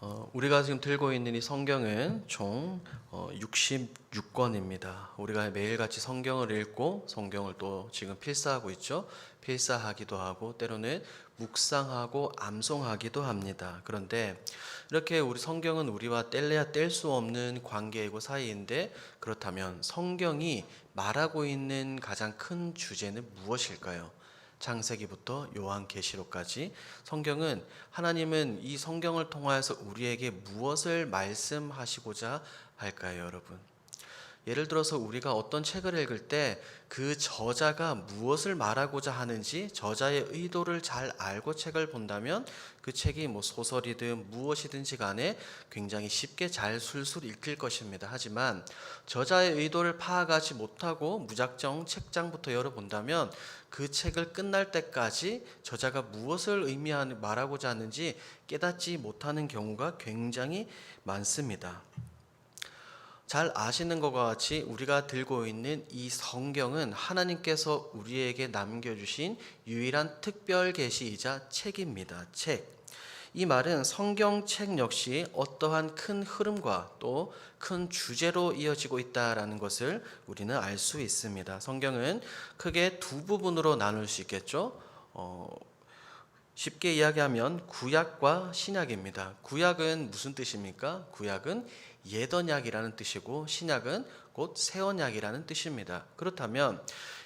우리가 지금 들고 있는 이 성경은 총 66권입니다. 우리가 매일같이 성경을 읽고 성경을 또 지금 필사하고 있죠. 필사하기도 하고 때로는 묵상하고 암송하기도 합니다. 그런데 이렇게 우리 성경은 우리와 뗄래야 뗄 수 없는 관계이고 사이인데, 그렇다면 성경이 말하고 있는 가장 큰 주제는 무엇일까요? 창세기부터 요한계시록까지 성경은, 하나님은 이 성경을 통하여서 우리에게 무엇을 말씀하시고자 할까요, 여러분? 예를 들어서 우리가 어떤 책을 읽을 때 그 저자가 무엇을 말하고자 하는지, 저자의 의도를 잘 알고 책을 본다면 그 책이 소설이든 무엇이든지 간에 굉장히 쉽게 잘 술술 읽힐 것입니다. 하지만 저자의 의도를 파악하지 못하고 무작정 책장부터 열어본다면 그 책을 끝날 때까지 저자가 무엇을 말하고자 하는지 깨닫지 못하는 경우가 굉장히 많습니다. 잘 아시는 것과 같이 우리가 들고 있는 이 성경은 하나님께서 우리에게 남겨주신 유일한 특별 계시이자 책입니다. 책. 이 말은 성경책 역시 어떠한 큰 흐름과 또 큰 주제로 이어지고 있다라는 것을 우리는 알 수 있습니다. 성경은 크게 두 부분으로 나눌 수 있겠죠. 쉽게 이야기하면 구약과 신약입니다. 구약은 무슨 뜻입니까? 구약은 옛 언약이라는 뜻이고 신약은 곧 새 언약이라는 뜻입니다. 그렇다면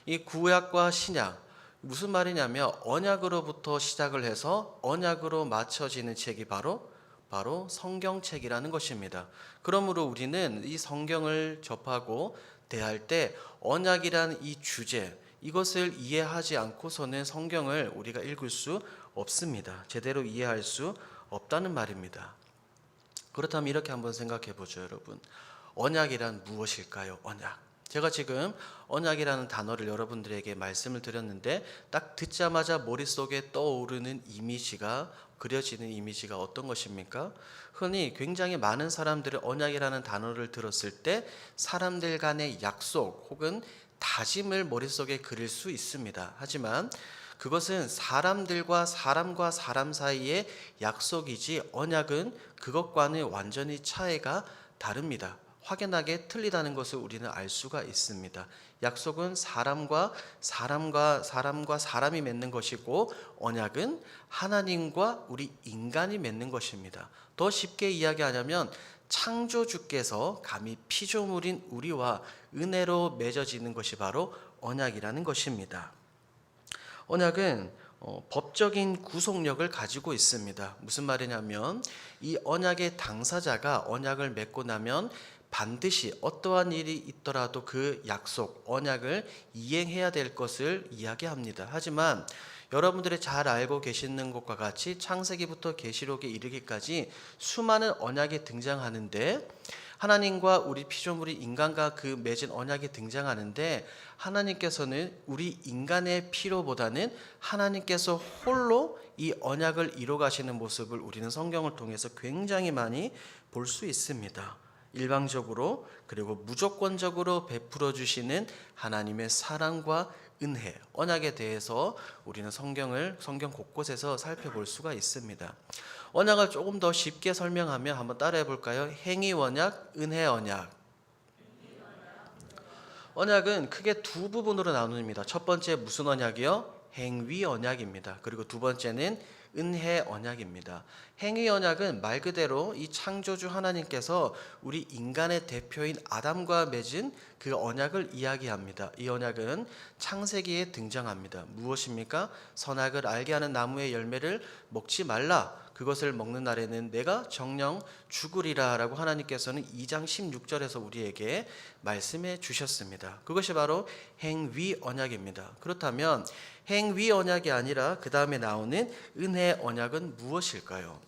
이 구약과 신약, 무슨 말이냐면 언약으로부터 시작을 해서 언약으로 맞춰지는 책이 바로 성경책이라는 것입니다. 그러므로 우리는 이 성경을 접하고 대할 때 언약이라는 이 주제, 이것을 이해하지 않고서는 성경을 우리가 읽을 수 없습니다. 제대로 이해할 수 없다는 말입니다. 그렇다면 이렇게 한번 생각해 보죠, 여러분. 언약이란 무엇일까요? 언약. 제가 지금 언약이라는 단어를 여러분들에게 말씀을 드렸는데 딱 듣자마자 머릿속에 떠오르는 그려지는 이미지가 어떤 것입니까? 흔히 굉장히 많은 사람들이 언약이라는 단어를 들었을 때 사람들 간의 약속 혹은 다짐을 머릿속에 그릴 수 있습니다. 하지만 그것은 사람들과 사람 사이의 약속이지, 언약은 그것과는 완전히 차이가 다릅니다. 확연하게 틀리다는 것을 우리는 알 수가 있습니다. 약속은 사람과 사람이 맺는 것이고, 언약은 하나님과 우리 인간이 맺는 것입니다. 더 쉽게 이야기하자면 창조주께서 감히 피조물인 우리와 은혜로 맺어지는 것이 바로 언약이라는 것입니다. 언약은 법적인 구속력을 가지고 있습니다. 무슨 말이냐면 이 언약의 당사자가 언약을 맺고 나면 반드시 어떠한 일이 있더라도 그 약속, 언약을 이행해야 될 것을 이야기합니다. 하지만 여러분들이 잘 알고 계시는 것과 같이 창세기부터 계시록에 이르기까지 수많은 언약이 등장하는데, 하나님과 우리 피조물이 인간과 그 맺은 언약이 등장하는데, 하나님께서는 우리 인간의 필요보다는 하나님께서 홀로 이 언약을 이뤄 가시는 모습을 우리는 성경을 통해서 굉장히 많이 볼 수 있습니다. 일방적으로 그리고 무조건적으로 베풀어 주시는 하나님의 사랑과 은혜, 언약에 대해서 우리는 성경 곳곳에서 살펴볼 수가 있습니다. 언약을 조금 더 쉽게 설명하면 한번 따라해 볼까요? 행위 언약, 은혜 언약. 언약은 크게 두 부분으로 나눕니다. 첫 번째 무슨 언약이요? 행위 언약입니다. 그리고 두 번째는 은혜 언약입니다. 행위 언약은 말 그대로 이 창조주 하나님께서 우리 인간의 대표인 아담과 맺은 그 언약을 이야기합니다. 이 언약은 창세기에 등장합니다. 무엇입니까? 선악을 알게 하는 나무의 열매를 먹지 말라. 그것을 먹는 날에는 내가 정령 죽으리라 라고 하나님께서는 2장 16절에서 우리에게 말씀해 주셨습니다. 그것이 바로 행위 언약입니다. 그렇다면 행위 언약이 아니라 그 다음에 나오는 은혜 언약은 무엇일까요?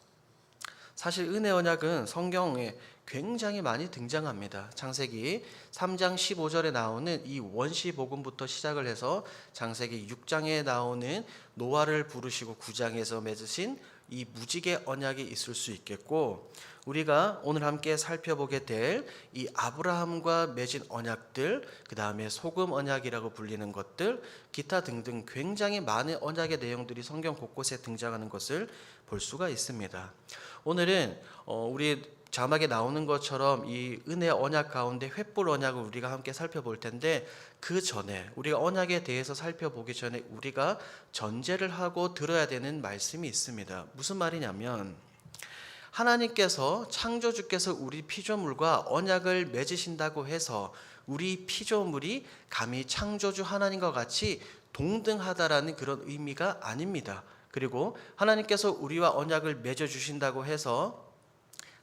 사실 은혜 언약은 성경에 굉장히 많이 등장합니다. 창세기 3장 15절에 나오는 이 원시 복음부터 시작을 해서 창세기 6장에 나오는 노아를 부르시고 9장에서 맺으신 이 무지개 언약이 있을 수 있겠고, 우리가 오늘 함께 살펴보게 될 이 아브라함과 맺은 언약들, 그 다음에 소금 언약이라고 불리는 것들, 기타 등등 굉장히 많은 언약의 내용들이 성경 곳곳에 등장하는 것을 볼 수가 있습니다. 오늘은 우리 자막에 나오는 것처럼 이 은혜 언약 가운데 횃불 언약을 우리가 함께 살펴볼 텐데, 그 전에 우리가 언약에 대해서 살펴보기 전에 우리가 전제를 하고 들어야 되는 말씀이 있습니다. 무슨 말이냐면, 하나님께서 창조주께서 우리 피조물과 언약을 맺으신다고 해서 우리 피조물이 감히 창조주 하나님과 같이 동등하다라는 그런 의미가 아닙니다. 그리고 하나님께서 우리와 언약을 맺어 주신다고 해서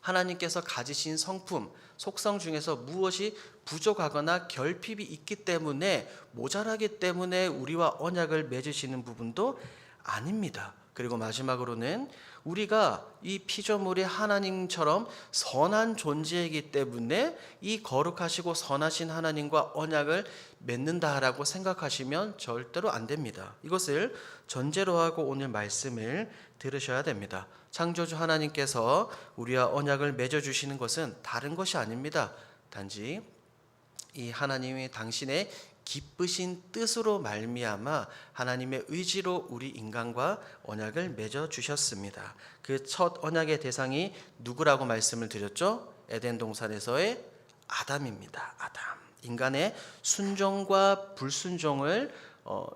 하나님께서 가지신 성품, 속성 중에서 무엇이 부족하거나 결핍이 있기 때문에, 모자라기 때문에 우리와 언약을 맺으시는 부분도 아닙니다. 그리고 마지막으로는 우리가 이 피조물이 하나님처럼 선한 존재이기 때문에 이 거룩하시고 선하신 하나님과 언약을 맺는다라고 생각하시면 절대로 안 됩니다. 이것을 전제로 하고 오늘 말씀을 들으셔야 됩니다. 창조주 하나님께서 우리와 언약을 맺어주시는 것은 다른 것이 아닙니다. 단지 이 하나님이 당신의 기쁘신 뜻으로 말미암아 하나님의 의지로 우리 인간과 언약을 맺어 주셨습니다. 그 첫 언약의 대상이 누구라고 말씀을 드렸죠? 에덴 동산에서의 아담입니다. 아담. 인간의 순종과 불순종을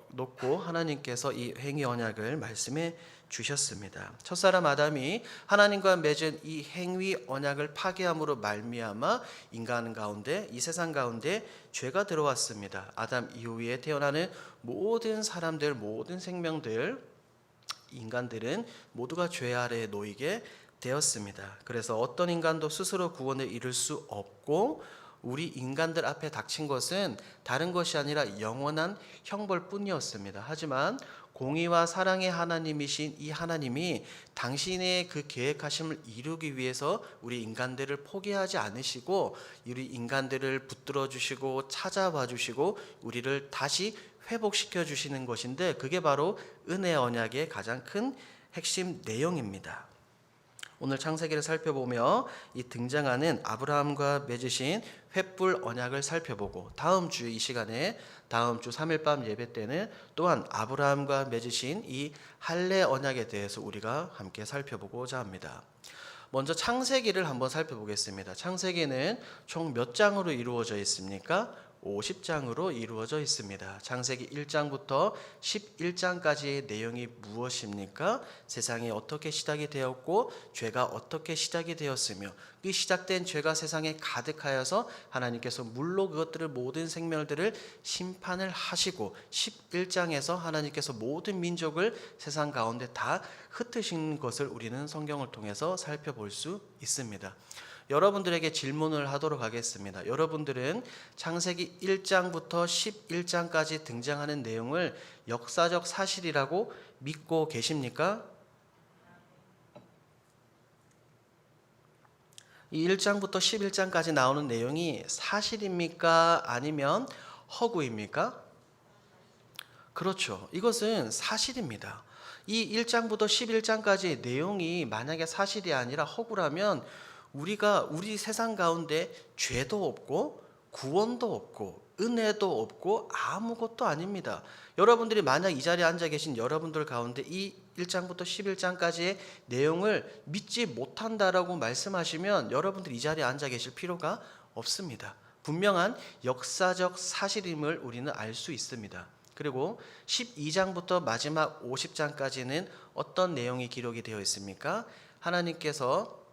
놓고 하나님께서 이 행위 언약을 말씀해 주셨습니다. 첫사람 아담이 하나님과 맺은 이 행위 언약을 파괴함으로 말미암아 인간 가운데, 이 세상 가운데 죄가 들어왔습니다. 아담 이후에 태어나는 모든 사람들, 모든 생명들, 인간들은 모두가 죄 아래에 놓이게 되었습니다. 그래서 어떤 인간도 스스로 구원을 이룰 수 없고, 우리 인간들 앞에 닥친 것은 다른 것이 아니라 영원한 형벌뿐이었습니다. 하지만 공의와 사랑의 하나님이신 이 하나님이 당신의 그 계획하심을 이루기 위해서 우리 인간들을 포기하지 않으시고, 우리 인간들을 붙들어 주시고 찾아봐 주시고 우리를 다시 회복시켜 주시는 것인데, 그게 바로 은혜 언약의 가장 큰 핵심 내용입니다. 오늘 창세기를 살펴보며 이 등장하는 아브라함과 맺으신 횃불 언약을 살펴보고, 다음 주 이 시간에 다음 주 3일 밤 예배 때는 또한 아브라함과 맺으신 이 할례 언약에 대해서 우리가 함께 살펴보고자 합니다. 먼저 창세기를 한번 살펴보겠습니다. 창세기는 총 몇 장으로 이루어져 있습니까? 50장으로 이루어져 있습니다. 창세기 1장부터 11장까지의 내용이 무엇입니까? 세상이 어떻게 시작이 되었고 죄가 어떻게 시작이 되었으며, 그 시작된 죄가 세상에 가득하여서 하나님께서 물로 그것들을, 모든 생명들을 심판을 하시고, 11장에서 하나님께서 모든 민족을 세상 가운데 다 흩으신 것을 우리는 성경을 통해서 살펴볼 수 있습니다. 여러분들에게 질문을 하도록 하겠습니다. 여러분들은 창세기 1장부터 11장까지 등장하는 내용을 역사적 사실이라고 믿고 계십니까? 이 1장부터 11장까지 나오는 내용이 사실입니까? 아니면 허구입니까? 그렇죠. 이것은 사실입니다. 이 1장부터 11장까지의 내용이 만약에 사실이 아니라 허구라면 우리 세상 가운데 죄도 없고 구원도 없고 은혜도 없고 아무것도 아닙니다. 여러분들이 만약 이 자리에 앉아 계신 여러분들 가운데 이 1장부터 11장까지의 내용을 믿지 못한다라고 말씀하시면 여러분들이 이 자리에 앉아 계실 필요가 없습니다. 분명한 역사적 사실임을 우리는 알 수 있습니다. 그리고 12장부터 마지막 50장까지는 어떤 내용이 기록이 되어 있습니까? 하나님께서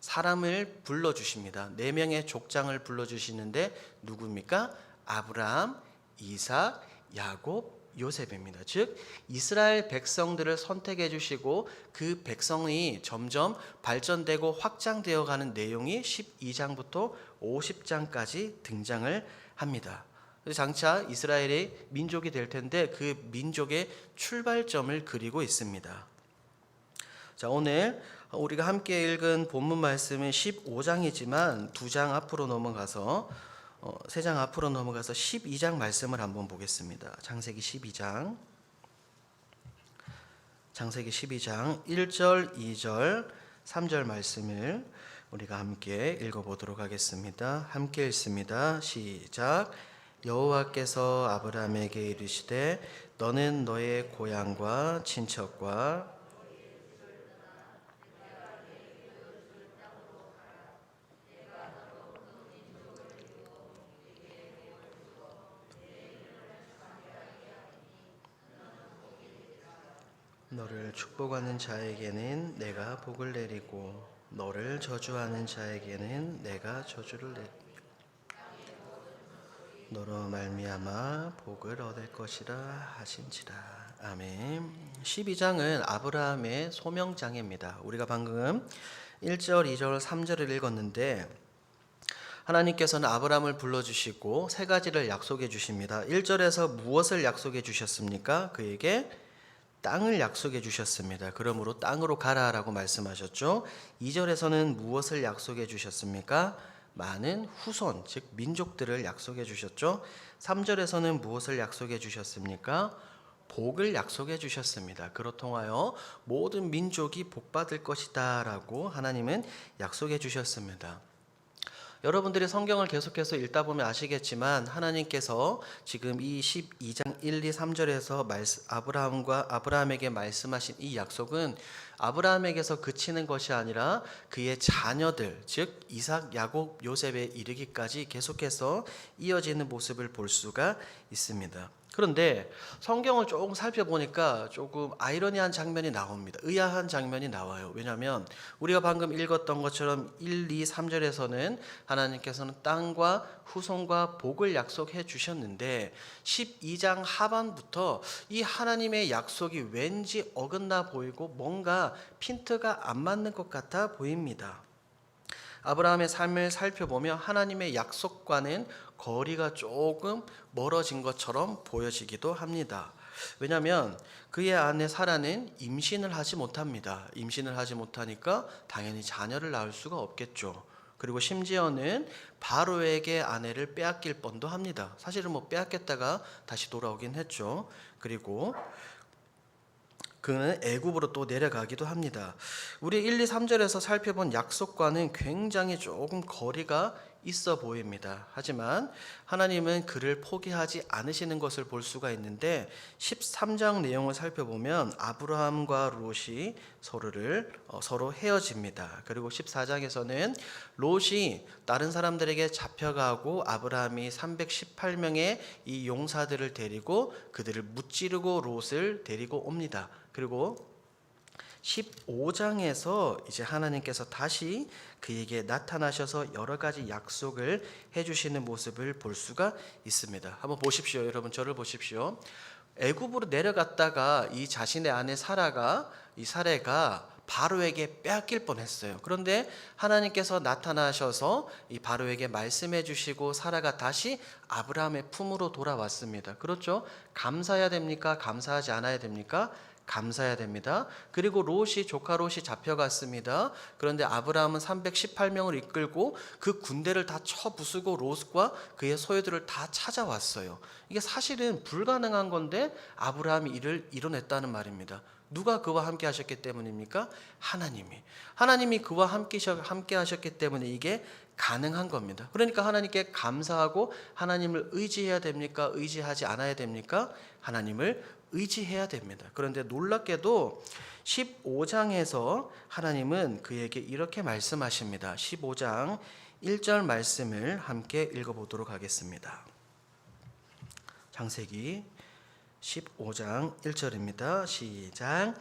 사람을 불러주십니다. 4명의 족장을 불러주시는데 누구입니까? 아브라함, 이삭, 야곱, 요셉입니다. 즉 이스라엘 백성들을 선택해 주시고 그 백성이 점점 발전되고 확장되어 가는 내용이 12장부터 50장까지 등장을 합니다. 장차 이스라엘의 민족이 될 텐데 그 민족의 출발점을 그리고 있습니다. 자, 오늘 우리가 함께 읽은 본문 말씀은 15장이지만 2장 앞으로 넘어가서 3장 앞으로 넘어가서 12장 말씀을 한번 보겠습니다. 창세기 12장 1절, 2절, 3절 말씀을 우리가 함께 읽어보도록 하겠습니다. 함께 읽습니다. 시작. 여호와께서 아브라함에게 이르시되 너는 너의 고향과 친척과 너를 축복하는 자에게는 내가 복을 내리고 너를 저주하는 자에게는 내가 저주를 내리며 너로 말미암아 복을 얻을 것이라 하신지라. 아멘. 12장은 아브라함의 소명장입니다. 우리가 방금 1절, 2절, 3절을 읽었는데 하나님께서는 아브라함을 불러주시고 세 가지를 약속해 주십니다. 1절에서 무엇을 약속해 주셨습니까? 그에게 땅을 약속해 주셨습니다. 그러므로 땅으로 가라라고 말씀하셨죠. 2절에서는 무엇을 약속해 주셨습니까? 많은 후손, 즉 민족들을 약속해 주셨죠. 3절에서는 무엇을 약속해 주셨습니까? 복을 약속해 주셨습니다. 그렇통하여 모든 민족이 복받을 것이다 라고 하나님은 약속해 주셨습니다. 여러분들이 성경을 계속해서 읽다 보면 아시겠지만 하나님께서 지금 이 12장 1, 2, 3절에서 아브라함에게 말씀하신 이 약속은 아브라함에게서 그치는 것이 아니라 그의 자녀들, 즉 이삭, 야곱, 요셉에 이르기까지 계속해서 이어지는 모습을 볼 수가 있습니다. 그런데 성경을 조금 살펴보니까 조금 아이러니한 장면이 나옵니다. 의아한 장면이 나와요. 왜냐하면 우리가 방금 읽었던 것처럼 1, 2, 3절에서는 하나님께서는 땅과 후손과 복을 약속해 주셨는데 12장 하반부터 이 하나님의 약속이 왠지 어긋나 보이고 뭔가 핀트가 안 맞는 것 같아 보입니다. 아브라함의 삶을 살펴보며 하나님의 약속과는 거리가 조금 멀어진 것처럼 보여지기도 합니다. 왜냐하면 그의 아내 사라는 임신을 하지 못합니다. 임신을 하지 못하니까 당연히 자녀를 낳을 수가 없겠죠. 그리고 심지어는 바로에게 아내를 빼앗길 뻔도 합니다. 사실은 빼앗겼다가 다시 돌아오긴 했죠. 그리고 그는 애굽으로 또 내려가기도 합니다. 우리 1, 2, 3절에서 살펴본 약속과는 굉장히 조금 거리가 있어 보입니다. 하지만 하나님은 그를 포기하지 않으시는 것을 볼 수가 있는데 13장 내용을 살펴보면 아브라함과 롯이 서로 헤어집니다. 그리고 14장에서는 롯이 다른 사람들에게 잡혀가고 아브라함이 318명의 이 용사들을 데리고 그들을 무찌르고 롯을 데리고 옵니다. 그리고 15장에서 이제 하나님께서 다시 그에게 나타나셔서 여러 가지 약속을 해주시는 모습을 볼 수가 있습니다. 한번 보십시오. 여러분 저를 보십시오. 애굽으로 내려갔다가 이 자신의 아내 사라가 바로에게 빼앗길 뻔했어요. 그런데 하나님께서 나타나셔서 이 바로에게 말씀해 주시고 사라가 다시 아브라함의 품으로 돌아왔습니다. 그렇죠? 감사해야 됩니까? 감사하지 않아야 됩니까? 감사해야 됩니다. 그리고 조카 롯이 잡혀갔습니다. 그런데 아브라함은 318명을 이끌고 그 군대를 다 쳐부수고 롯과 그의 소유들을 다 찾아왔어요. 이게 사실은 불가능한 건데 아브라함이 이를 이뤄냈다는 말입니다. 누가 그와 함께 하셨기 때문입니까? 하나님이 그와 함께 하셨기 때문에 이게 가능한 겁니다. 그러니까 하나님께 감사하고 하나님을 의지해야 됩니까? 의지하지 않아야 됩니까? 하나님을 의지해야 됩니다. 그런데 놀랍게도 15장에서 하나님은 그에게 이렇게 말씀하십니다. 15장 1절 말씀을 함께 읽어보도록 하겠습니다. 창세기 15장 1절입니다. 시작.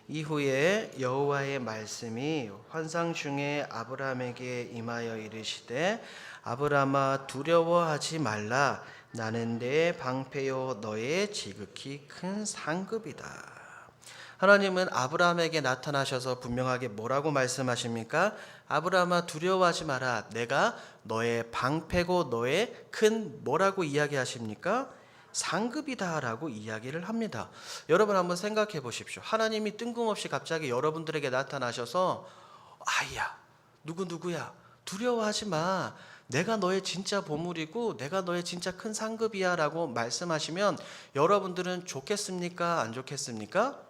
이후에 여호와의 말씀이 환상 중에 아브라함에게 임하여 이르시되 아브라함아 두려워하지 말라. 나는 내 방패요 너의 지극히 큰 상급이다. 하나님은 아브라함에게 나타나셔서 분명하게 뭐라고 말씀하십니까? 아브라함아 두려워하지 마라. 내가 너의 방패고 너의 큰 뭐라고 이야기하십니까? 상급이다라고 이야기를 합니다. 여러분 한번 생각해 보십시오. 하나님이 뜬금없이 갑자기 여러분들에게 나타나셔서 아이야, 누구야, 두려워하지 마. 내가 너의 진짜 보물이고 내가 너의 진짜 큰 상급이야 라고 말씀하시면 여러분들은 좋겠습니까? 안 좋겠습니까?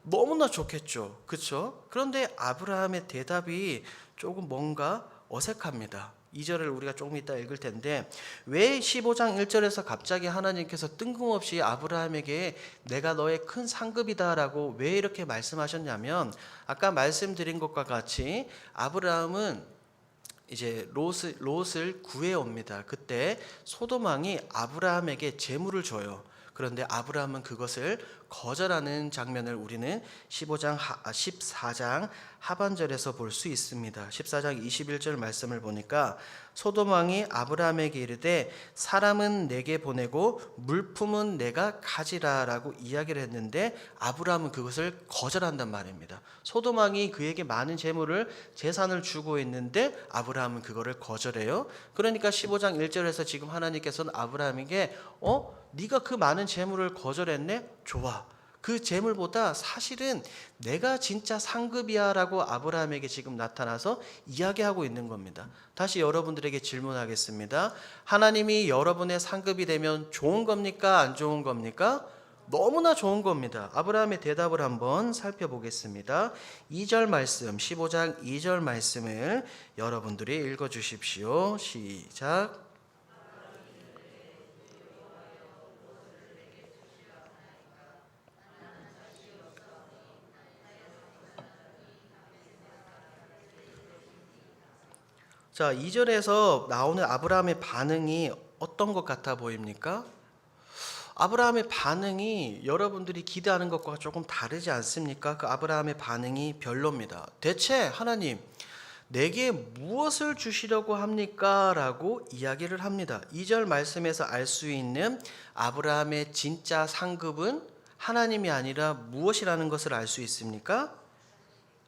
너무나 좋겠죠. 그렇죠? 그런데 아브라함의 대답이 조금 뭔가 어색합니다. 2절을 우리가 조금 이따 읽을 텐데 왜 15장 1절에서 갑자기 하나님께서 뜬금없이 아브라함에게 내가 너의 큰 상급이다 라고 왜 이렇게 말씀하셨냐면 아까 말씀드린 것과 같이 아브라함은 이제 롯을 구해옵니다. 그때 소돔 왕이 아브라함에게 재물을 줘요. 그런데 아브라함은 그것을 거절하는 장면을 우리는 14장 하반절에서 볼 수 있습니다. 14장 21절 말씀을 보니까 소돔 왕이 아브라함에게 이르되 사람은 내게 보내고 물품은 내가 가지라라고 이야기를 했는데 아브라함은 그것을 거절한단 말입니다. 소돔 왕이 그에게 많은 재산을 주고 있는데 아브라함은 그거를 거절해요. 그러니까 15장 1절에서 지금 하나님께서는 아브라함에게 네가 그 많은 재물을 거절했네? 좋아. 그 재물보다 사실은 내가 진짜 상급이야 라고 아브라함에게 지금 나타나서 이야기하고 있는 겁니다. 다시 여러분들에게 질문하겠습니다. 하나님이 여러분의 상급이 되면 좋은 겁니까? 안 좋은 겁니까? 너무나 좋은 겁니다. 아브라함의 대답을 한번 살펴보겠습니다. 2절 말씀, 15장 2절 말씀을 여러분들이 읽어주십시오. 시작. 자, 2절에서 나오는 아브라함의 반응이 어떤 것 같아 보입니까? 아브라함의 반응이 여러분들이 기대하는 것과 조금 다르지 않습니까? 그 아브라함의 반응이 별로입니다. 대체 하나님, 내게 무엇을 주시려고 합니까? 라고 이야기를 합니다. 2절 말씀에서 알 수 있는 아브라함의 진짜 상급은 하나님이 아니라 무엇이라는 것을 알 수 있습니까?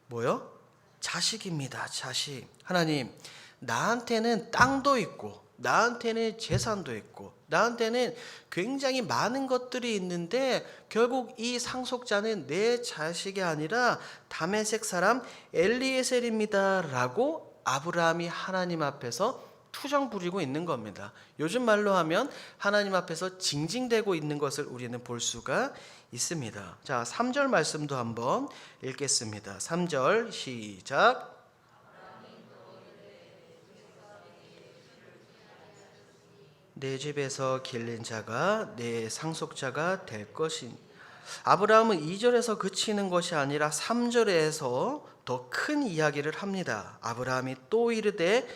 뭐요? 자식입니다. 자식. 하나님, 나한테는 땅도 있고 나한테는 재산도 있고 나한테는 굉장히 많은 것들이 있는데 결국 이 상속자는 내 자식이 아니라 다메섹 사람 엘리에셀입니다 라고 아브라함이 하나님 앞에서 투정 부리고 있는 겁니다. 요즘 말로 하면 하나님 앞에서 징징대고 있는 것을 우리는 볼 수가 있습니다. 자, 3절 말씀도 한번 읽겠습니다. 3절 시작. 내 집에서 길른 자가 내 상속자가 될 것이니. 아브라함은 2절에서 그치는 것이 아니라 3절에서 더 큰 이야기를 합니다. 아브라함이 또 이르되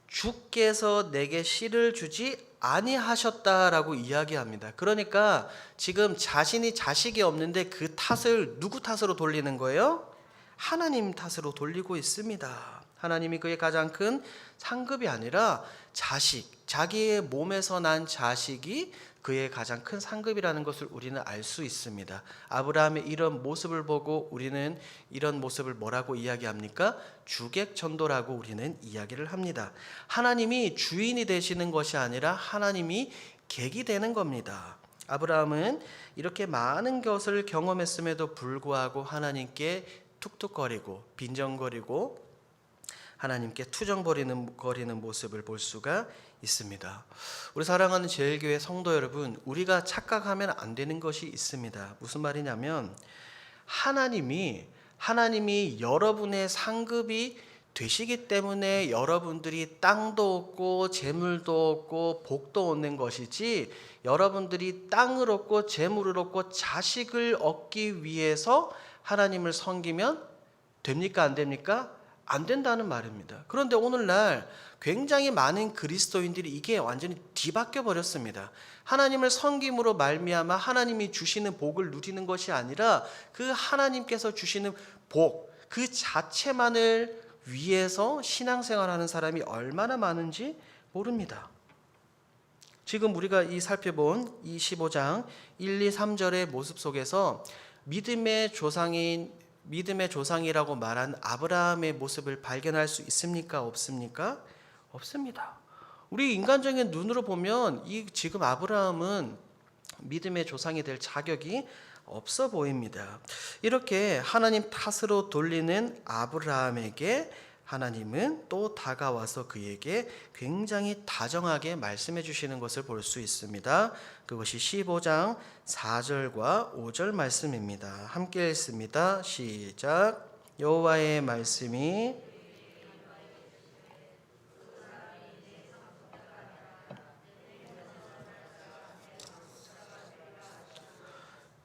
주께서 내게 씨를 주지 아니하셨다라고 이야기합니다. 그러니까 지금 자신이 자식이 없는데 그 탓을 누구 탓으로 돌리는 거예요? 하나님 탓으로 돌리고 있습니다. 하나님이 그의 가장 큰 상급이 아니라 자기의 몸에서 난 자식이 그의 가장 큰 상급이라는 것을 우리는 알 수 있습니다. 아브라함의 이런 모습을 보고 우리는 이런 모습을 뭐라고 이야기합니까? 주객전도라고 우리는 이야기를 합니다. 하나님이 주인이 되시는 것이 아니라 하나님이 객이 되는 겁니다. 아브라함은 이렇게 많은 것을 경험했음에도 불구하고 하나님께 툭툭거리고 빈정거리고 하나님께 투정거리는 모습을 볼 수가 있습니다. 우리 사랑하는 제일교회 성도 여러분, 우리가 착각하면 안 되는 것이 있습니다. 무슨 말이냐면 하나님이 여러분의 상급이 되시기 때문에 여러분들이 땅도 얻고 재물도 얻고 복도 얻는 것이지 여러분들이 땅을 얻고 재물을 얻고 자식을 얻기 위해서 하나님을 섬기면 됩니까? 안 됩니까? 안 된다는 말입니다. 그런데 오늘날 굉장히 많은 그리스도인들이 이게 완전히 뒤바뀌어 버렸습니다. 하나님을 섬김으로 말미암아 하나님이 주시는 복을 누리는 것이 아니라 그 하나님께서 주시는 복 그 자체만을 위해서 신앙생활하는 사람이 얼마나 많은지 모릅니다. 지금 우리가 살펴본 이 15장 1, 2, 3절의 모습 속에서 믿음의 조상이라고 말한 아브라함의 모습을 발견할 수 있습니까? 없습니까? 없습니다. 우리 인간적인 눈으로 보면 지금 아브라함은 믿음의 조상이 될 자격이 없어 보입니다. 이렇게 하나님 탓으로 돌리는 아브라함에게 하나님은 또 다가와서 그에게 굉장히 다정하게 말씀해 주시는 것을 볼 수 있습니다. 그것이 15장 4절과 5절 말씀입니다. 함께 읽습니다. 시작. 여호와의 말씀이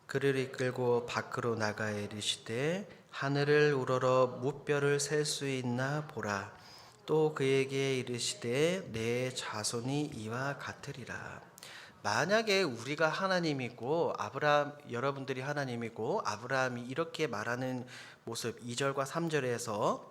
그를 이끌고 밖으로 나가 이르시되 하늘을 우러러 무뼈를 셀 수 있나 보라. 또 그에게 이르시되 내 자손이 이와 같으리라. 만약에 우리가 하나님이고 아브라함, 여러분들이 하나님이고 아브라함이 이렇게 말하는 모습 2절과 3절에서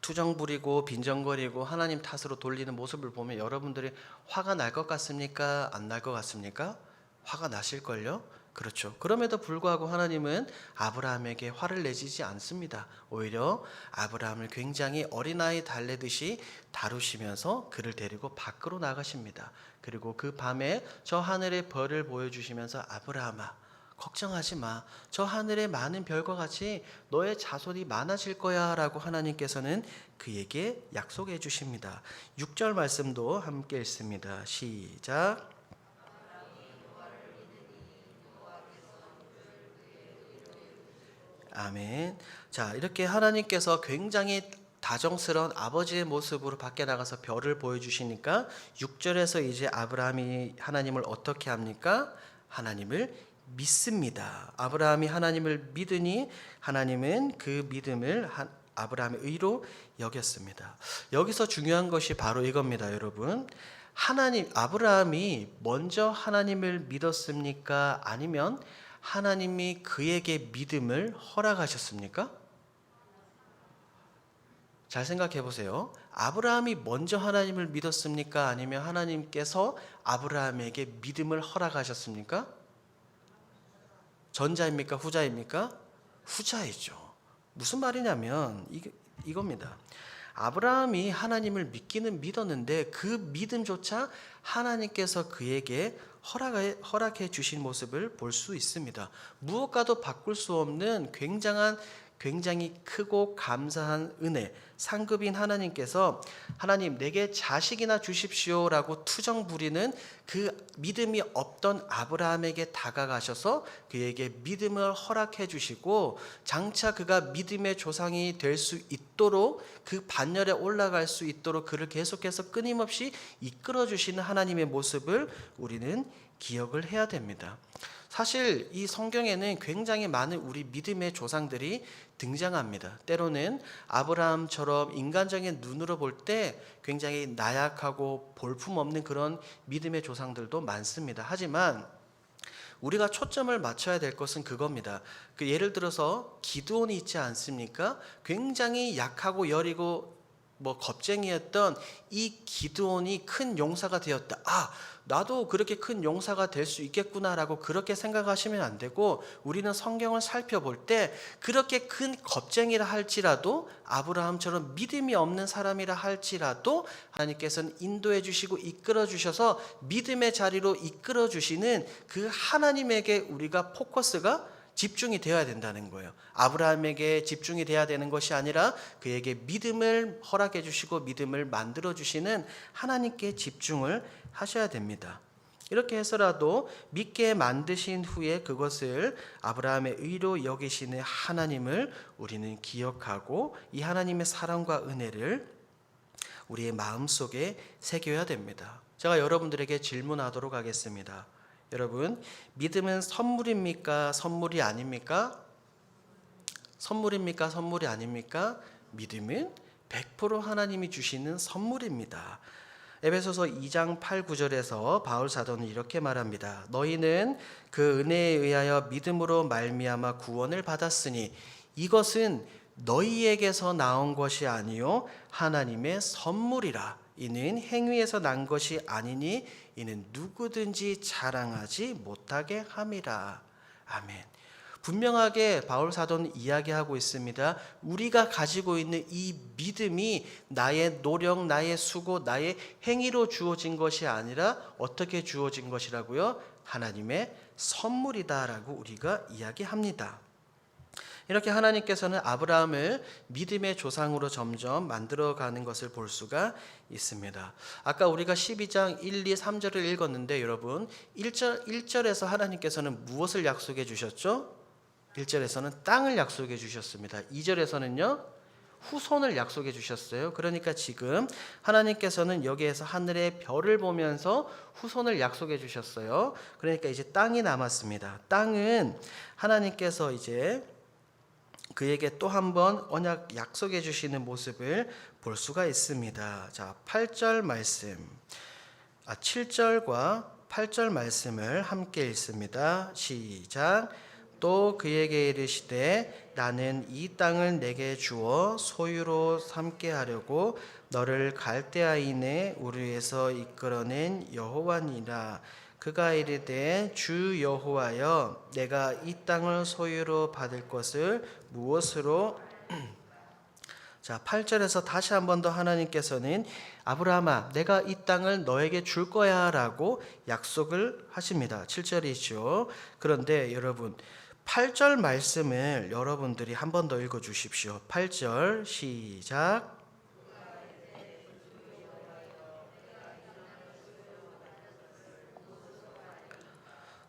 투정 부리고 빈정거리고 하나님 탓으로 돌리는 모습을 보면 여러분들이 화가 날 것 같습니까? 안 날 것 같습니까? 화가 나실걸요? 그렇죠. 그럼에도 불구하고 하나님은 아브라함에게 화를 내지지 않습니다. 오히려 아브라함을 굉장히 어린아이 달래듯이 다루시면서 그를 데리고 밖으로 나가십니다. 그리고 그 밤에 저 하늘의 별을 보여주시면서 아브라함아, 걱정하지 마. 저 하늘의 많은 별과 같이 너의 자손이 많아질 거야 라고 하나님께서는 그에게 약속해 주십니다. 6절 말씀도 함께 읽습니다. 시작. 아멘. 자, 이렇게 하나님께서 굉장히 다정스러운 아버지의 모습으로 밖에 나가서 별을 보여주시니까 6절에서 이제 아브라함이 하나님을 어떻게 합니까? 하나님을 믿습니다. 아브라함이 하나님을 믿으니 하나님은 그 믿음을 아브라함의 의로 여겼습니다. 여기서 중요한 것이 바로 이겁니다, 여러분. 아브라함이 먼저 하나님을 믿었습니까? 아니면 하나님이 그에게 믿음을 허락하셨습니까? 잘 생각해 보세요. 아브라함이 먼저 하나님을 믿었습니까? 아니면 하나님께서 아브라함에게 믿음을 허락하셨습니까? 전자입니까? 후자입니까? 후자이죠. 무슨 말이냐면 이겁니다. 아브라함이 하나님을 믿기는 믿었는데 그 믿음조차 하나님께서 그에게 허락해 주신 모습을 볼 수 있습니다. 무엇과도 바꿀 수 없는 굉장히 크고 감사한 은혜, 상급인 하나님께서 하나님 내게 자식이나 주십시오라고 투정 부리는 그 믿음이 없던 아브라함에게 다가가셔서 그에게 믿음을 허락해 주시고 장차 그가 믿음의 조상이 될 수 있도록 그 반열에 올라갈 수 있도록 그를 계속해서 끊임없이 이끌어 주시는 하나님의 모습을 우리는 기억을 해야 됩니다. 사실 이 성경에는 굉장히 많은 우리 믿음의 조상들이 등장합니다. 때로는 아브라함처럼 인간적인 눈으로 볼 때 굉장히 나약하고 볼품없는 그런 믿음의 조상들도 많습니다. 하지만 우리가 초점을 맞춰야 될 것은 그겁니다. 예를 들어서 기드온이 있지 않습니까? 굉장히 약하고 여리고 겁쟁이였던 이 기드온이 큰 용사가 되었다. 나도 그렇게 큰 용사가 될 수 있겠구나라고 그렇게 생각하시면 안 되고 우리는 성경을 살펴볼 때 그렇게 큰 겁쟁이라 할지라도 아브라함처럼 믿음이 없는 사람이라 할지라도 하나님께서는 인도해 주시고 이끌어 주셔서 믿음의 자리로 이끌어 주시는 그 하나님에게 우리가 포커스가 집중이 되어야 된다는 거예요. 아브라함에게 집중이 되어야 되는 것이 아니라 그에게 믿음을 허락해 주시고 믿음을 만들어 주시는 하나님께 집중을 하셔야 됩니다. 이렇게 해서라도 믿게 만드신 후에 그것을 아브라함의 의로 여기시는 하나님을 우리는 기억하고 이 하나님의 사랑과 은혜를 우리의 마음속에 새겨야 됩니다. 제가 여러분들에게 질문하도록 하겠습니다. 여러분, 믿음은 선물입니까? 선물이 아닙니까? 선물입니까? 선물이 아닙니까? 믿음은 100% 하나님이 주시는 선물입니다. 에베소서 2장 8, 9절에서 바울 사도는 이렇게 말합니다. 너희는 그 은혜에 의하여 믿음으로 말미암아 구원을 받았으니 이것은 너희에게서 나온 것이 아니요 하나님의 선물이라. 이는 행위에서 난 것이 아니니 이는 누구든지 자랑하지 못하게 함이라. 아멘. 분명하게 바울 사도는 이야기하고 있습니다. 우리가 가지고 있는 이 믿음이 나의 노력, 나의 수고, 나의 행위로 주어진 것이 아니라 어떻게 주어진 것이라고요? 하나님의 선물이다라고 우리가 이야기합니다. 이렇게 하나님께서는 아브라함을 믿음의 조상으로 점점 만들어가는 것을 볼 수가 있습니다. 아까 우리가 12장 1, 2, 3절을 읽었는데 여러분 1절에서 하나님께서는 무엇을 약속해 주셨죠? 1절에서는 땅을 약속해 주셨습니다. 2절에서는요 후손을 약속해 주셨어요. 그러니까 지금 하나님께서는 여기에서 하늘의 별을 보면서 후손을 약속해 주셨어요. 그러니까 이제 땅이 남았습니다. 땅은 하나님께서 이제 그에게 또 한 번 언약 약속해 주시는 모습을 볼 수가 있습니다. 자, 8절 말씀. 7절과 8절 말씀을 함께 읽습니다. 시작. 또 그에게 이르시되 나는 이 땅을 내게 주어 소유로 삼게 하려고 너를 갈대아인의 우르에서 이끌어낸 여호와니라. 그가 이르되 주 여호와여 내가 이 땅을 소유로 받을 것을 무엇으로 자 8절에서 다시 한 번 더 하나님께서는 아브라함아 내가 이 땅을 너에게 줄 거야 라고 약속을 하십니다. 7절이죠. 그런데 여러분 8절 말씀을 여러분들이 한 번 더 읽어 주십시오. 8절 시작.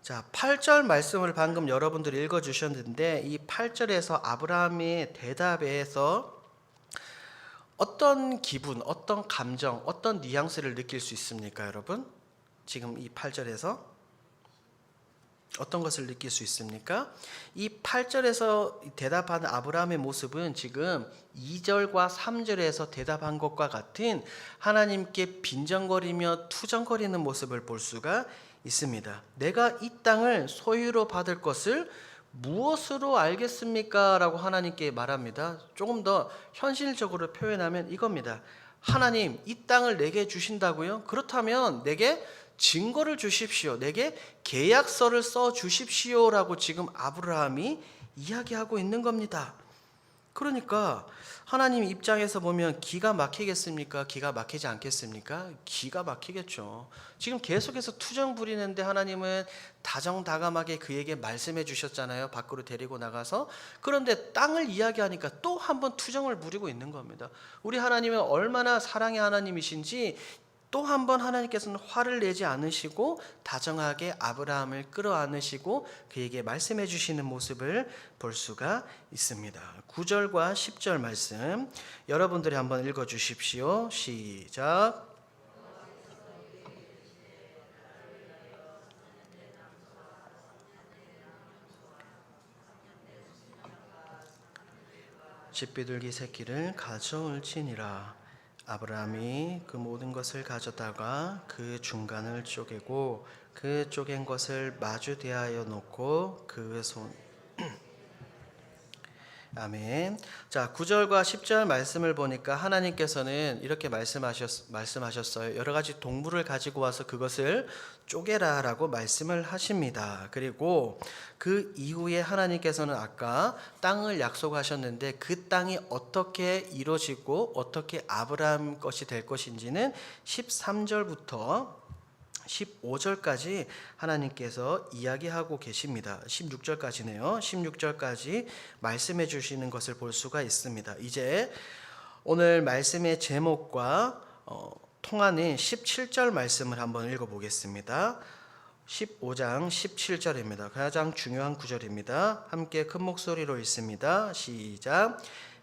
자, 8절 말씀을 방금 여러분들이 읽어 주셨는데 이 8절에서 아브라함의 대답에서 어떤 기분, 어떤 감정, 어떤 뉘앙스를 느낄 수 있습니까, 여러분? 지금 이 8절에서 어떤 것을 느낄 수 있습니까? 이 8절에서 대답하는 아브라함의 모습은 지금 2절과 3절에서 대답한 것과 같은 하나님께 빈정거리며 투정거리는 모습을 볼 수가 있습니다. 내가 이 땅을 소유로 받을 것을 무엇으로 알겠습니까? 라고 하나님께 말합니다. 조금 더 현실적으로 표현하면 이겁니다. 하나님, 이 땅을 내게 주신다고요? 그렇다면 내게 증거를 주십시오. 내게 계약서를 써 주십시오라고 지금 아브라함이 이야기하고 있는 겁니다. 그러니까 하나님 입장에서 보면 기가 막히겠습니까? 기가 막히지 않겠습니까? 기가 막히겠죠. 지금 계속해서 투정 부리는데 하나님은 다정다감하게 그에게 말씀해 주셨잖아요. 밖으로 데리고 나가서. 그런데 땅을 이야기하니까 또 한 번 투정을 부리고 있는 겁니다. 우리 하나님은 얼마나 사랑의 하나님이신지 또 한 번 하나님께서는 화를 내지 않으시고 다정하게 아브라함을 끌어안으시고 그에게 말씀해 주시는 모습을 볼 수가 있습니다. 9절과 10절 말씀 여러분들이 한번 읽어 주십시오. 시작. 집비둘기 새끼를 가져올지니라. 아브라함이 그 모든 것을 가져다가 그 중간을 쪼개고 그 쪼갠 것을 마주 대하여 놓고 그 손 아멘. 자, 9절과 10절 말씀을 보니까 하나님께서는 이렇게 말씀하셨어요. 여러 가지 동물을 가지고 와서 그것을 쪼개라라고 말씀을 하십니다. 그리고 그 이후에 하나님께서는 아까 땅을 약속하셨는데 그 땅이 어떻게 이루어지고 어떻게 아브라함 것이 될 것인지는 13절부터 15절까지 하나님께서 이야기하고 계십니다. 16절까지네요. 16절까지 말씀해 주시는 것을 볼 수가 있습니다. 이제 오늘 말씀의 제목과 통하는 17절 말씀을 한번 읽어보겠습니다. 15장 17절입니다. 가장 중요한 구절입니다. 함께 큰 목소리로 읽습니다. 시작.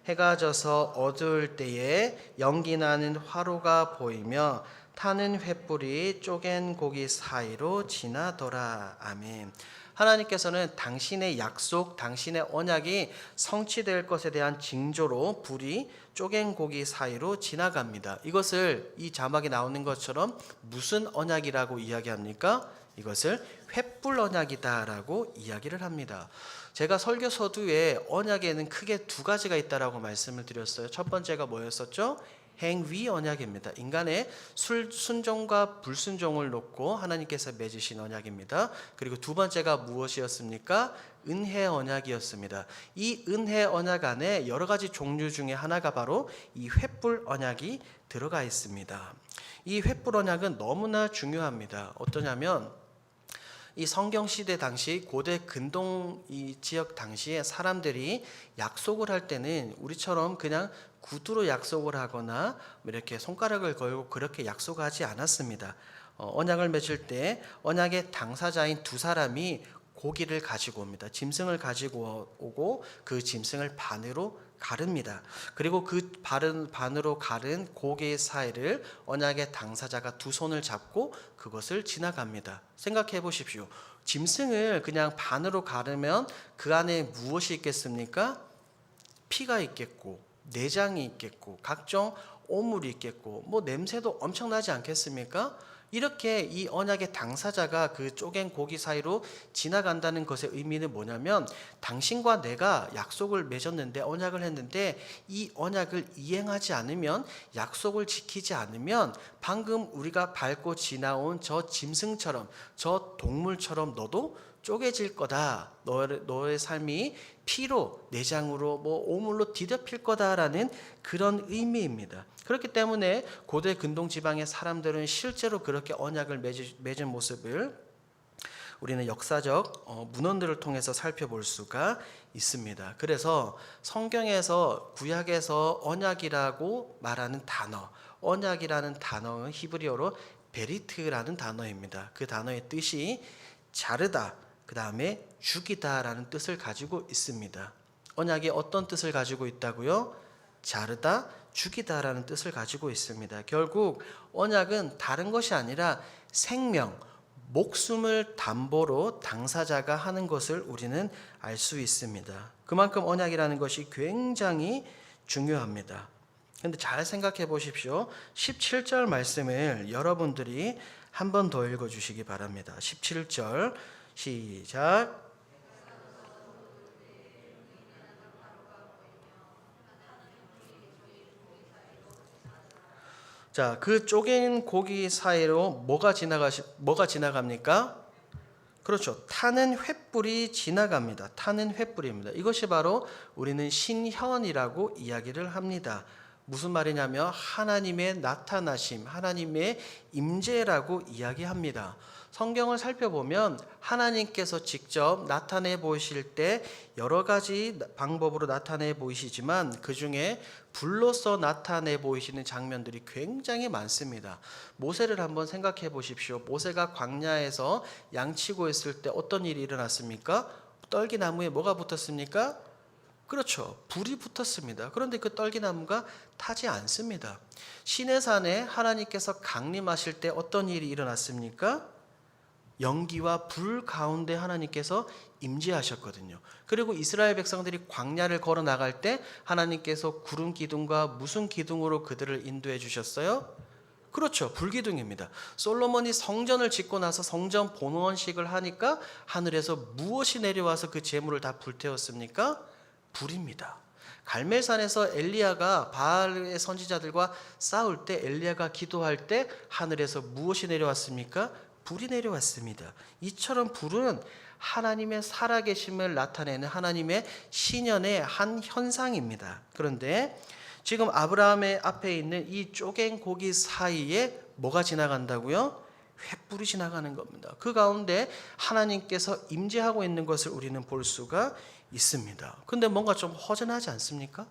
해가 져서 어두울 때에 연기 나는 화로가 보이며 타는 횃불이 쪼갠 고기 사이로 지나더라. 아멘. 하나님께서는 당신의 약속, 당신의 언약이 성취될 것에 대한 징조로 불이 쪼갠 고기 사이로 지나갑니다. 이것을 이 자막에 나오는 것처럼 무슨 언약이라고 이야기합니까? 이것을 횃불 언약이다라고 이야기를 합니다. 제가 설교 서두에 언약에는 크게 두 가지가 있다라고 말씀을 드렸어요. 첫 번째가 뭐였었죠? 행위 언약입니다. 인간의 순종과 불순종을 놓고 하나님께서 맺으신 언약입니다. 그리고 두 번째가 무엇이었습니까? 은혜 언약이었습니다. 이 은혜 언약 안에 여러 가지 종류 중에 하나가 바로 이 횃불 언약이 들어가 있습니다. 이 횃불 언약은 너무나 중요합니다. 어떠냐면 이 성경 시대 당시 고대 근동 이 지역 당시에 사람들이 약속을 할 때는 우리처럼 그냥 구두로 약속을 하거나 이렇게 손가락을 걸고 그렇게 약속하지 않았습니다. 언약을 맺을 때 언약의 당사자인 두 사람이 고기를 가지고 옵니다. 짐승을 가지고 오고 그 짐승을 반으로 가릅니다. 그리고 그 반으로 가른 고기 사이를 언약의 당사자가 두 손을 잡고 그것을 지나갑니다. 생각해 보십시오. 짐승을 그냥 반으로 가르면 그 안에 무엇이 있겠습니까? 피가 있겠고 내장이 있겠고 각종 오물이 있겠고 뭐 냄새도 엄청나지 않겠습니까? 이렇게 이 언약의 당사자가 그 쪼갠 고기 사이로 지나간다는 것의 의미는 뭐냐면 당신과 내가 약속을 맺었는데 언약을 했는데 이 언약을 이행하지 않으면 약속을 지키지 않으면 방금 우리가 밟고 지나온 저 짐승처럼 저 동물처럼 너도 쪼개질 거다. 너의 삶이 피로 내장으로 뭐 오물로 뒤덮일 거다라는 그런 의미입니다. 그렇기 때문에 고대 근동 지방의 사람들은 실제로 그렇게 언약을 맺은 모습을 우리는 역사적 문헌들을 통해서 살펴볼 수가 있습니다. 그래서 성경에서 구약에서 언약이라고 말하는 단어, 언약이라는 단어는 히브리어로 베리트라는 단어입니다. 그 단어의 뜻이 자르다, 그 다음에 죽이다라는 뜻을 가지고 있습니다. 언약이 어떤 뜻을 가지고 있다고요? 자르다, 죽이다라는 뜻을 가지고 있습니다. 결국 언약은 다른 것이 아니라 생명, 목숨을 담보로 당사자가 하는 것을 우리는 알 수 있습니다. 그만큼 언약이라는 것이 굉장히 중요합니다. 그런데 잘 생각해 보십시오. 17절 말씀을 여러분들이 한 번 더 읽어주시기 바랍니다. 17절 시작. 자, 그 쪼갠 고기 사이로 뭐가 지나갑니까? 그렇죠. 타는 횃불이 지나갑니다. 타는 횃불입니다. 이것이 바로 우리는 신현이라고 이야기를 합니다. 무슨 말이냐면 하나님의 나타나심, 하나님의 임재라고 이야기합니다. 성경을 살펴보면 하나님께서 직접 나타내 보이실 때 여러 가지 방법으로 나타내 보이시지만 그 중에 불로서 나타내 보이시는 장면들이 굉장히 많습니다. 모세를 한번 생각해 보십시오. 모세가 광야에서 양치고 있을 때 어떤 일이 일어났습니까? 떨기나무에 뭐가 붙었습니까? 그렇죠. 불이 붙었습니다. 그런데 그 떨기나무가 타지 않습니다. 시내산에 하나님께서 강림하실 때 어떤 일이 일어났습니까? 연기와 불 가운데 하나님께서 임재하셨거든요. 그리고 이스라엘 백성들이 광야를 걸어 나갈 때 하나님께서 구름 기둥과 무슨 기둥으로 그들을 인도해 주셨어요? 그렇죠. 불기둥입니다. 솔로몬이 성전을 짓고 나서 성전 본원식을 하니까 하늘에서 무엇이 내려와서 그 제물을 다 불태웠습니까? 불입니다. 갈멜산에서 엘리야가 바알의 선지자들과 싸울 때 엘리야가 기도할 때 하늘에서 무엇이 내려왔습니까? 불이 내려왔습니다. 이처럼 불은 하나님의 살아계심을 나타내는 하나님의 신현의 한 현상입니다. 그런데 지금 아브라함의 앞에 있는 이 쪼갠 고기 사이에 뭐가 지나간다고요? 횃불이 지나가는 겁니다. 그 가운데 하나님께서 임재하고 있는 것을 우리는 볼 수가 있습니다. 근데 뭔가 좀 허전하지 않습니까?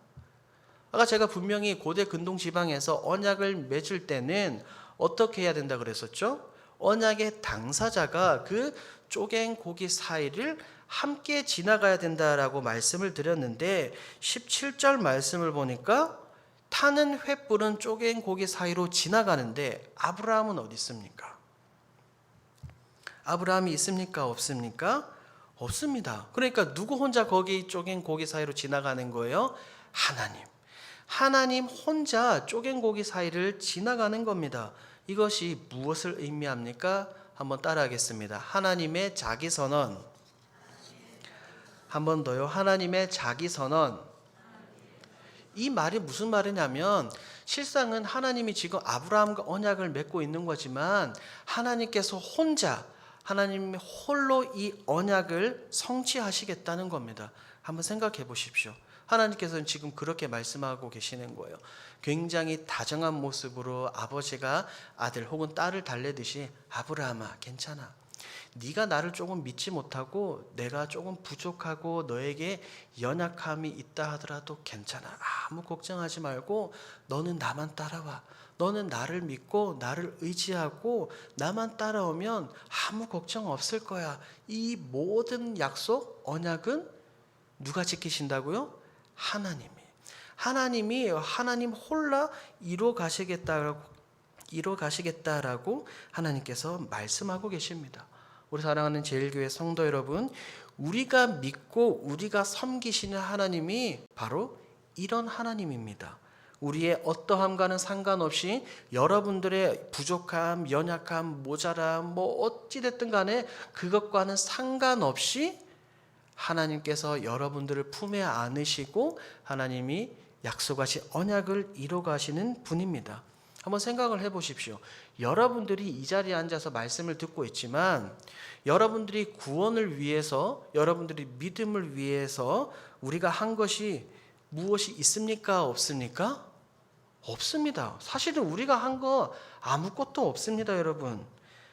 아까 제가 분명히 고대 근동 지방에서 언약을 맺을 때는 어떻게 해야 된다 그랬었죠? 언약의 당사자가 그 쪼갠 고기 사이를 함께 지나가야 된다라고 말씀을 드렸는데 17절 말씀을 보니까 타는 횃불은 쪼갠 고기 사이로 지나가는데 아브라함은 어디 있습니까? 아브라함이 있습니까? 없습니까? 없습니다. 그러니까 누구 혼자 거기 쪼갠 고기 사이로 지나가는 거예요? 하나님. 하나님 혼자 쪼갠 고기 사이를 지나가는 겁니다. 이것이 무엇을 의미합니까? 한번 따라하겠습니다. 하나님의 자기선언. 한 번 더요. 하나님의 자기선언. 이 말이 무슨 말이냐면 실상은 하나님이 지금 아브라함과 언약을 맺고 있는 거지만 하나님께서 혼자 하나님 홀로 이 언약을 성취하시겠다는 겁니다. 한번 생각해 보십시오. 하나님께서는 지금 그렇게 말씀하고 계시는 거예요. 굉장히 다정한 모습으로 아버지가 아들 혹은 딸을 달래듯이 아브라함아 괜찮아. 네가 나를 조금 믿지 못하고 내가 조금 부족하고 너에게 연약함이 있다 하더라도 괜찮아. 아무 걱정하지 말고 너는 나만 따라와. 너는 나를 믿고 나를 의지하고 나만 따라오면 아무 걱정 없을 거야. 이 모든 약속, 언약은 누가 지키신다고요? 하나님이 하나님 홀라 이루어 가시겠다라고 하나님께서 말씀하고 계십니다. 우리 사랑하는 제일교회 성도 여러분, 우리가 믿고 우리가 섬기시는 하나님이 바로 이런 하나님입니다. 우리의 어떠함과는 상관없이 여러분들의 부족함, 연약함, 모자람 어찌됐든 간에 그것과는 상관없이 하나님께서 여러분들을 품에 안으시고 하나님이 약속하신 언약을 이루어 가시는 분입니다. 한번 생각을 해보십시오. 여러분들이 이 자리에 앉아서 말씀을 듣고 있지만 여러분들이 구원을 위해서, 여러분들이 믿음을 위해서 우리가 한 것이 무엇이 있습니까? 없습니까? 없습니다. 사실은 우리가 한 거 아무것도 없습니다, 여러분.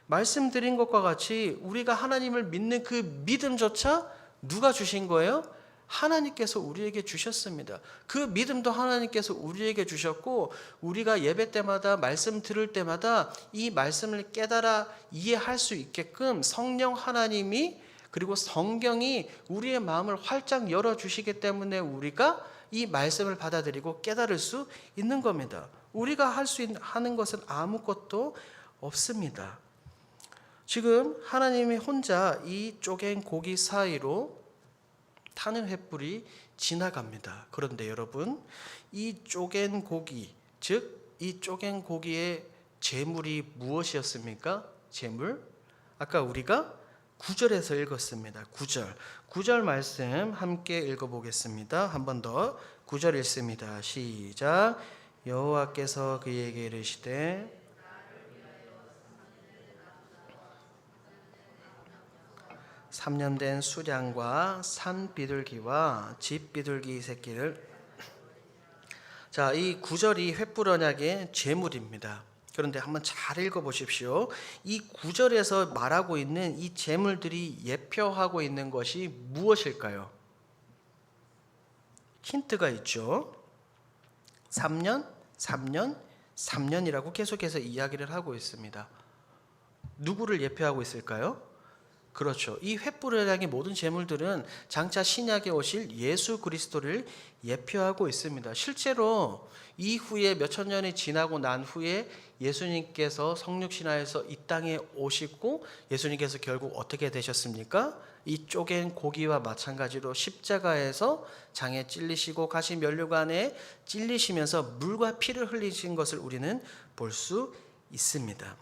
말씀드린 것과 같이 우리가 하나님을 믿는 그 믿음조차 누가 주신 거예요? 하나님께서 우리에게 주셨습니다. 그 믿음도 하나님께서 우리에게 주셨고, 우리가 예배 때마다 말씀 들을 때마다 이 말씀을 깨달아 이해할 수 있게끔 성령 하나님이, 그리고 성경이 우리의 마음을 활짝 열어주시기 때문에 우리가 이 말씀을 받아들이고 깨달을 수 있는 겁니다. 우리가 하는 것은 아무것도 없습니다. 지금 하나님이 혼자 이 쪼갠 고기 사이로 타는 횃불이 지나갑니다. 그런데 여러분, 이 쪼갠 고기, 즉 이 쪼갠 고기의 제물이 무엇이었습니까? 제물? 아까 우리가 9절에서 읽었습니다. 9절 말씀 함께 읽어보겠습니다. 한 번 더 9절 읽습니다. 시작. 여호와께서 그에게 이르시되 삼 년 된 수량과 산 비둘기와 집 비둘기 새끼를. 자, 이 9절이 횃불 언약의 제물입니다. 그런데 한번 잘 읽어보십시오. 이 9절에서 말하고 있는 이 제물들이 예표하고 있는 것이 무엇일까요? 힌트가 있죠. 3년, 3년, 3년이라고 계속해서 이야기를 하고 있습니다. 누구를 예표하고 있을까요? 그렇죠. 이 횃불 언약의 모든 제물들은 장차 신약에 오실 예수 그리스도를 예표하고 있습니다. 실제로 이후에 몇천 년이 지나고 난 후에 예수님께서 성육신하여서 이 땅에 오시고 예수님께서 결국 어떻게 되셨습니까? 이 쪼갠 고기와 마찬가지로 십자가에서 장에 찔리시고 가시 면류관에 찔리시면서 물과 피를 흘리신 것을 우리는 볼 수 있습니다.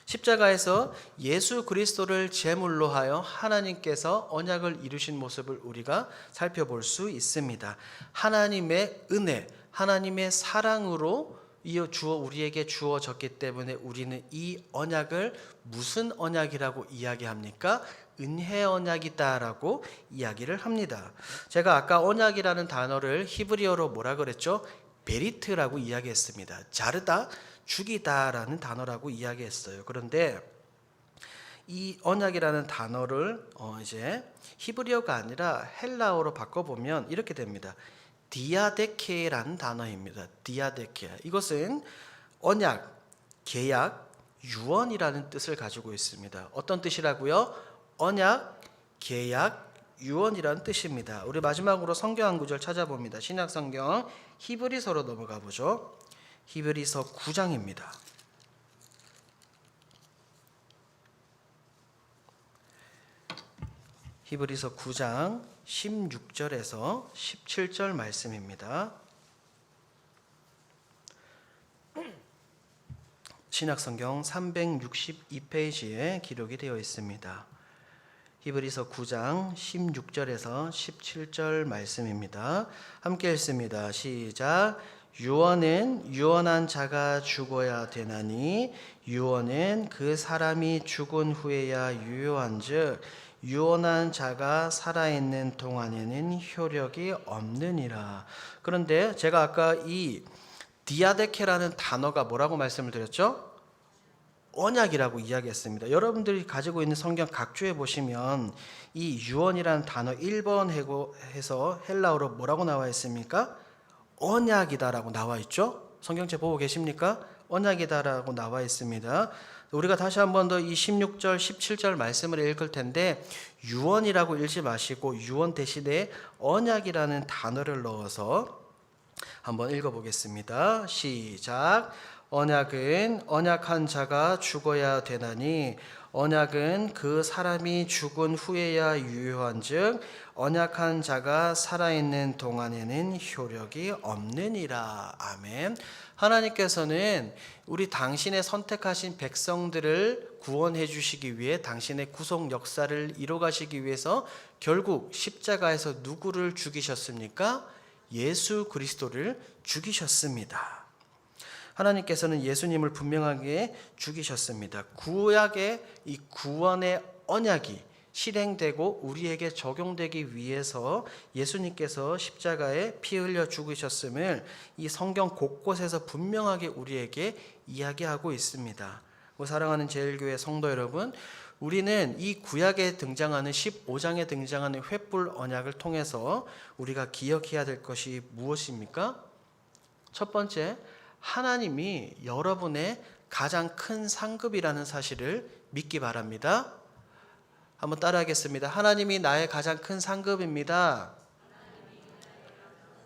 십자가에서 예수 그리스도를 제물로 하여 하나님께서 언약을 이루신 모습을 우리가 살펴볼 수 있습니다. 하나님의 은혜, 하나님의 사랑으로 우리에게 주어졌기 때문에 우리는 이 언약을 무슨 언약이라고 이야기합니까? 은혜 언약이다라고 이야기를 합니다. 제가 아까 언약이라는 단어를 히브리어로 뭐라 그랬죠? 베리트라고 이야기했습니다. 자르다, 죽이다라는 단어라고 이야기했어요. 그런데 이 언약이라는 단어를 이제 히브리어가 아니라 헬라어로 바꿔보면 이렇게 됩니다. 디아데케라는 단어입니다. 디아데케. 이것은 언약, 계약, 유언이라는 뜻을 가지고 있습니다. 어떤 뜻이라고요? 언약, 계약, 유언이라는 뜻입니다. 우리 마지막으로 성경 한 구절 찾아봅니다. 신약 성경 히브리서로 넘어가 보죠. 히브리서 9장입니다. 히브리서 9장 16절에서 17절 말씀입니다. 신약성경 362페이지에 기록이 되어 있습니다. 히브리서 9장 16절에서 17절 말씀입니다. 함께 읽습니다. 시작. 유언은 유언한 자가 죽어야 되나니 유언은 그 사람이 죽은 후에야 유효한즉 유언한 자가 살아있는 동안에는 효력이 없느니라. 그런데 제가 아까 이 디아데케라는 단어가 뭐라고 말씀을 드렸죠? 언약이라고 이야기했습니다. 여러분들이 가지고 있는 성경 각주에 보시면 이 유언이라는 단어 1번 해서 헬라어로 뭐라고 나와 있습니까? 언약이다라고 나와 있죠. 성경책 보고 계십니까? 언약이다라고 나와 있습니다. 우리가 다시 한 번 더 이 16절 17절 말씀을 읽을 텐데 유언이라고 읽지 마시고 유언 대신에 언약이라는 단어를 넣어서 한번 읽어보겠습니다. 시작. 언약은 언약한 자가 죽어야 되나니 언약은 그 사람이 죽은 후에야 유효한즉 언약한 자가 살아있는 동안에는 효력이 없느니라. 아멘. 하나님께서는 우리 당신의 선택하신 백성들을 구원해 주시기 위해 당신의 구속 역사를 이뤄가시기 위해서 결국 십자가에서 누구를 죽이셨습니까? 예수 그리스도를 죽이셨습니다. 하나님께서는 예수님을 분명하게 죽이셨습니다. 구약의 이 구원의 언약이 실행되고 우리에게 적용되기 위해서 예수님께서 십자가에 피 흘려 죽으셨음을 이 성경 곳곳에서 분명하게 우리에게 이야기하고 있습니다. 사랑하는 제일교회 성도 여러분, 우리는 이 구약에 등장하는 15장에 등장하는 횃불 언약을 통해서 우리가 기억해야 될 것이 무엇입니까? 첫 번째, 하나님이 여러분의 가장 큰 상급이라는 사실을 믿기 바랍니다. 한번 따라하겠습니다. 하나님이 나의 가장 큰 상급입니다.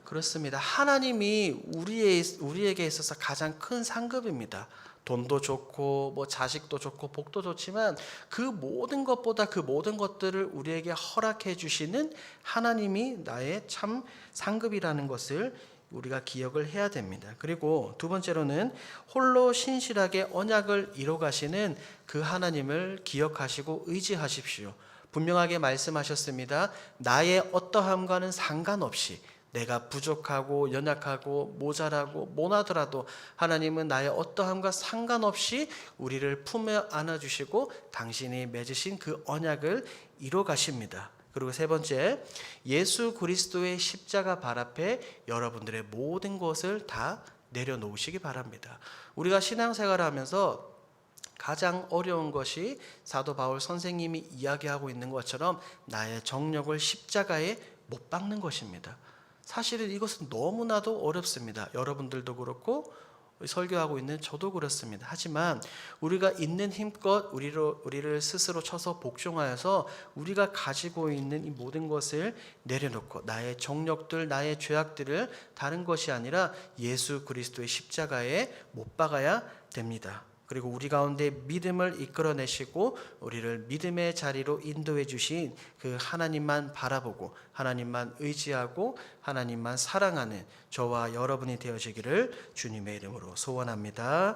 그렇습니다. 하나님이 우리에게 있어서 가장 큰 상급입니다. 돈도 좋고 자식도 좋고 복도 좋지만 그 모든 것보다 그 모든 것들을 우리에게 허락해 주시는 하나님이 나의 참 상급이라는 것을 우리가 기억을 해야 됩니다. 그리고 두 번째로는 홀로 신실하게 언약을 이뤄 가시는 그 하나님을 기억하시고 의지하십시오. 분명하게 말씀하셨습니다. 나의 어떠함과는 상관없이 내가 부족하고 연약하고 모자라고 모나더라도 하나님은 나의 어떠함과 상관없이 우리를 품에 안아주시고 당신이 맺으신 그 언약을 이뤄 가십니다. 그리고 세 번째, 예수 그리스도의 십자가 발 앞에 여러분들의 모든 것을 다 내려놓으시기 바랍니다. 우리가 신앙생활을 하면서 가장 어려운 것이 사도 바울 선생님이 이야기하고 있는 것처럼 나의 정욕을 십자가에 못 박는 것입니다. 사실은 이것은 너무나도 어렵습니다. 여러분들도 그렇고 설교하고 있는 저도 그렇습니다. 하지만 우리가 있는 힘껏 우리를 스스로 쳐서 복종하여서 우리가 가지고 있는 이 모든 것을 내려놓고 나의 정욕들, 나의 죄악들을 다른 것이 아니라 예수 그리스도의 십자가에 못 박아야 됩니다. 그리고 우리 가운데 믿음을 이끌어내시고 우리를 믿음의 자리로 인도해 주신 그 하나님만 바라보고 하나님만 의지하고 하나님만 사랑하는 저와 여러분이 되어지기를 주님의 이름으로 소원합니다.